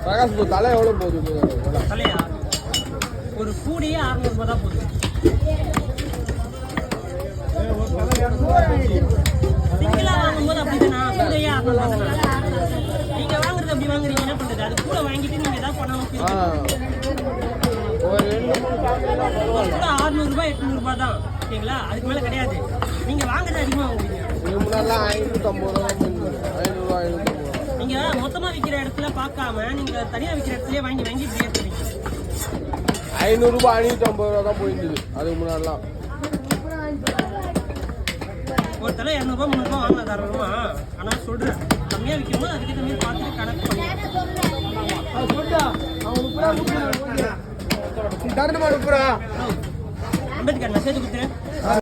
பிரகாஷ் இப்போ தலை எவ்வளோ போகுது? தலையா ஒரு கூடியே 600 ரூபாய் தான் போகுது. சிங்கிளா வாங்கும்போது அப்படிதானா? கூடையே 600 ரூபாய். நீங்க வாங்குறது அப்படி வாங்குறீங்க, என்ன பண்றது? அது கூட வாங்கிட்டு நீங்க ஏதாவது பண்ணணும். ஒரு 600 ரூபாய் 800 ரூபாய் தான். ஓகேங்களா? அதுக்கு மேல கிடையாது. நீங்க வாங்குறது அதிகமா வாங்குவீங்க. முன்னாடிலாம் 550 ரூபா, 500 550. நீங்க மொத்தமா விற்கிற இடத்துல பார்க்காம நீங்க தனியா விற்கிற இடத்துலயே வாங்கி வாங்கி இப்படி எடுத்துவீங்க. 500 ரூபாய் 550 ரூபா தான் போயிருந்தது அதுக்கு முன்னாடிலாம். ஒரு தலை 200 ரூபாய் 300 ரூபாய் வாங்கினா தரணுமா? ஆனா சொல்றேன், கம்மியா விற்கும்போது அதுக்கு தம்பி பார்த்துட்டு கணக்கு பண்ணி அம்பேத்கர் மெசேஜ் கொடுத்துரு.